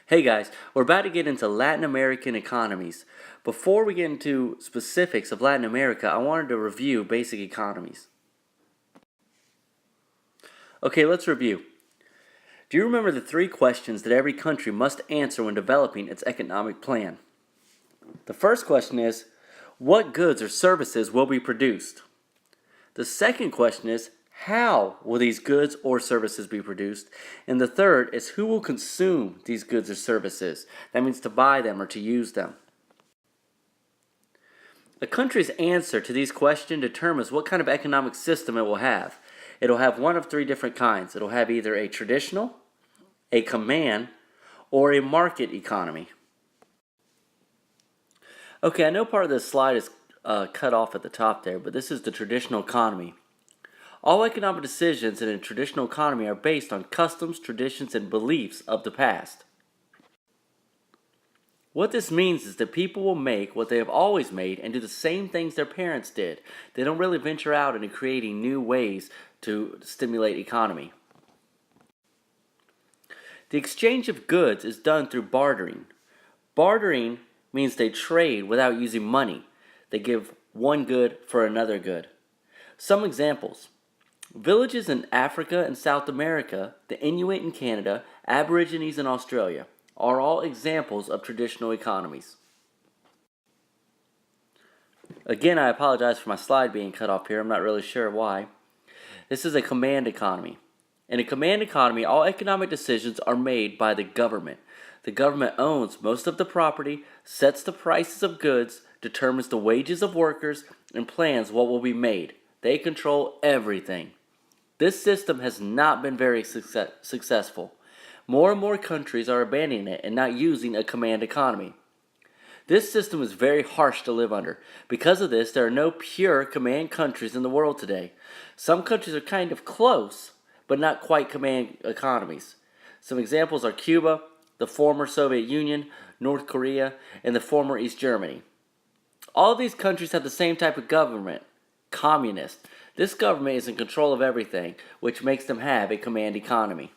Hey guys, we're about to get into Latin American economies. Before we get into specifics of Latin America, I wanted to review basic economies. Okay, let's review. Do you remember the three questions that every country must answer when developing its economic plan? The first question is, what goods or services will be produced? The second question is, how will these goods or services be produced? And the third is, who will consume these goods or services? That means to buy them or to use them. A country's answer to these questions determines what kind of economic system it will have. It'll have one of three different kinds. It'll have either a traditional, a command, or a market economy. Okay, I know part of this slide is cut off at the top there, but this is the traditional economy. All economic decisions in a traditional economy are based on customs, traditions, and beliefs of the past. What this means is that people will make what they have always made and do the same things their parents did. They don't really venture out into creating new ways to stimulate economy. The exchange of goods is done through bartering. Bartering means they trade without using money. They give one good for another good. Some examples. Villages in Africa and South America, the Inuit in Canada, Aborigines in Australia are all examples of traditional economies. Again, I apologize for my slide being cut off here. I'm not really sure why. This is a command economy. In a command economy, all economic decisions are made by the government. The government owns most of the property, sets the prices of goods, determines the wages of workers, and plans what will be made. They control everything. This system has not been very successful. More and more countries are abandoning it and not using a command economy. This system is very harsh to live under. Because of this, there are no pure command countries in the world today. Some countries are kind of close, but not quite command economies. Some examples are Cuba, the former Soviet Union, North Korea, and the former East Germany. All of these countries have the same type of government, communist. This government is in control of everything, which makes them have a command economy.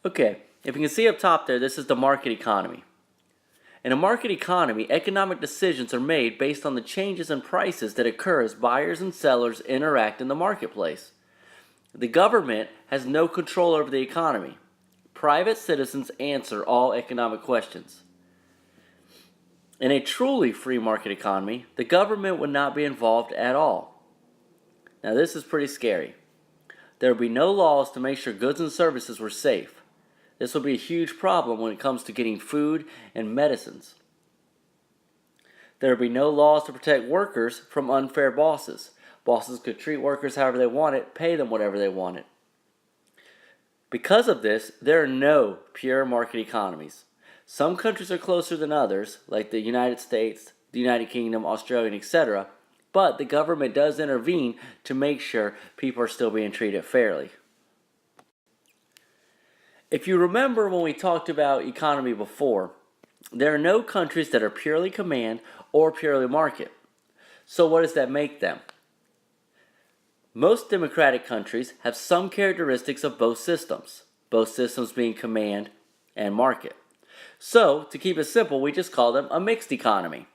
Okay, if you can see up top there, this is the market economy. In a market economy, economic decisions are made based on the changes in prices that occur as buyers and sellers interact in the marketplace. The government has no control over the economy. Private citizens answer all economic questions. In a truly free market economy, the government would not be involved at all. Now this is pretty scary. There would be no laws to make sure goods and services were safe. This would be a huge problem when it comes to getting food and medicines. There would be no laws to protect workers from unfair bosses. Bosses could treat workers however they wanted, pay them whatever they wanted. Because of this, there are no pure market economies. Some countries are closer than others, like the United States, the United Kingdom, Australia, etc., but the government does intervene to make sure people are still being treated fairly. If you remember when we talked about economy before, there are no countries that are purely command or purely market. So what does that make them? Most democratic countries have some characteristics of both systems being command and market. So, to keep it simple, we just call them a mixed economy.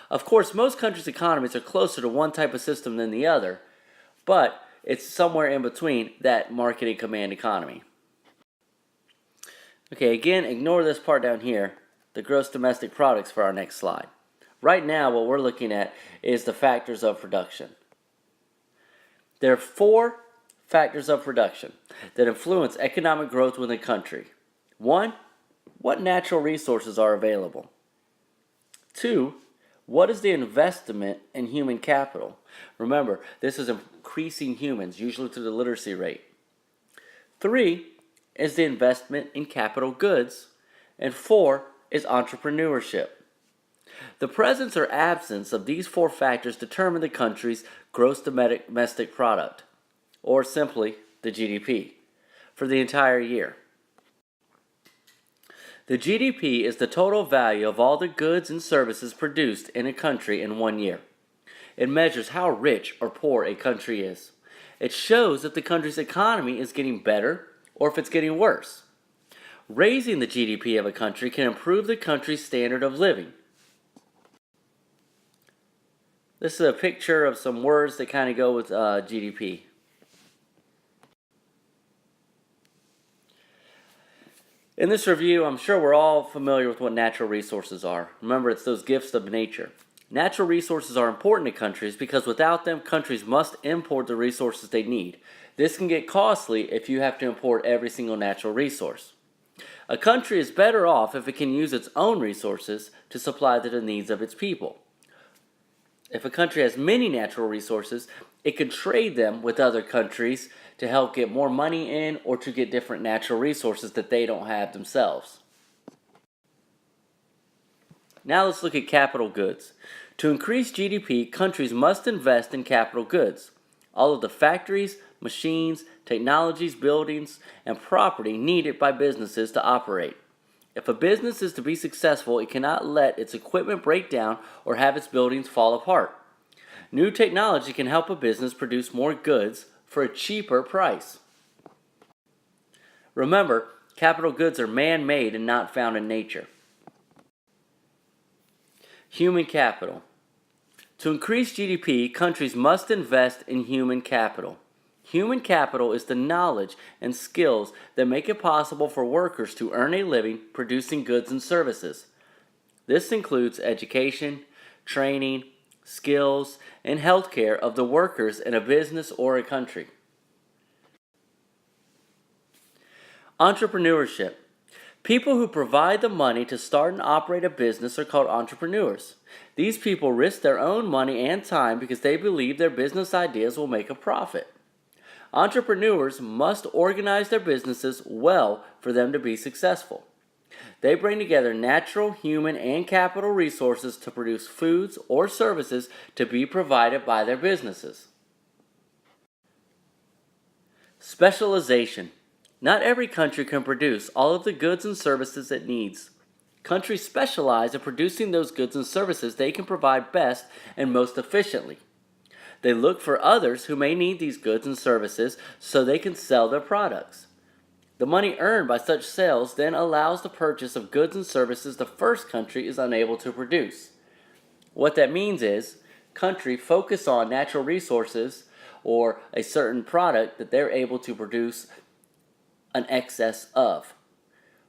Of course, most countries' economies are closer to one type of system than the other, but it's somewhere in between that market and command economy. Okay, again, ignore this part down here, the gross domestic products for our next slide. Right now, what we're looking at is the factors of production. There are 4 factors of production that influence economic growth within a country. 1, what natural resources are available? 2, what is the investment in human capital? Remember, this is increasing humans, usually through the literacy rate. 3 is the investment in capital goods. And 4 is entrepreneurship. The presence or absence of these 4 factors determine the country's gross domestic product, or simply the GDP, for the entire year. The GDP is the total value of all the goods and services produced in a country in 1 year. It measures how rich or poor a country is. It shows if the country's economy is getting better or if it's getting worse. Raising the GDP of a country can improve the country's standard of living. This is a picture of some words that kind of go with GDP. In this review, I'm sure we're all familiar with what natural resources are. Remember, it's those gifts of nature. Natural resources are important to countries because without them, countries must import the resources they need. This can get costly if you have to import every single natural resource. A country is better off if it can use its own resources to supply the needs of its people. If a country has many natural resources, it can trade them with other countries to help get more money in or to get different natural resources that they don't have themselves. Now let's look at capital goods. To increase GDP, countries must invest in capital goods. All of the factories, machines, technologies, buildings, and property needed by businesses to operate. If a business is to be successful, it cannot let its equipment break down or have its buildings fall apart. New technology can help a business produce more goods for a cheaper price. Remember, capital goods are man-made and not found in nature. Human capital. To increase GDP, countries must invest in human capital. Human capital is the knowledge and skills that make it possible for workers to earn a living producing goods and services. This includes education, training, skills, and healthcare of the workers in a business or a country. Entrepreneurship. People who provide the money to start and operate a business are called entrepreneurs. These people risk their own money and time because they believe their business ideas will make a profit. Entrepreneurs must organize their businesses well for them to be successful. They bring together natural, human, and capital resources to produce foods or services to be provided by their businesses. Specialization. Not every country can produce all of the goods and services it needs. Countries specialize in producing those goods and services they can provide best and most efficiently. They look for others who may need these goods and services so they can sell their products. The money earned by such sales then allows the purchase of goods and services the first country is unable to produce. What that means is, countries focus on natural resources or a certain product that they're able to produce an excess of.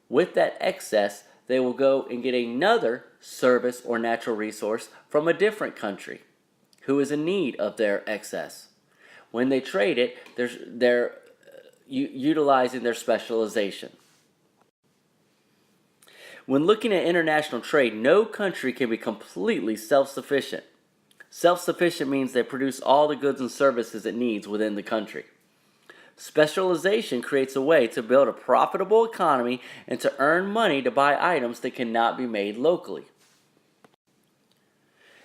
With that excess, they will go and get another service or natural resource from a different country who is in need of their excess. When they trade it, they're utilizing their specialization. When looking at international trade, no country can be completely self-sufficient. Self-sufficient means they produce all the goods and services it needs within the country. Specialization creates a way to build a profitable economy and to earn money to buy items that cannot be made locally.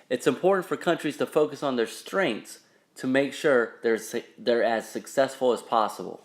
It's important for countries to focus on their strengths to make sure they're as successful as possible.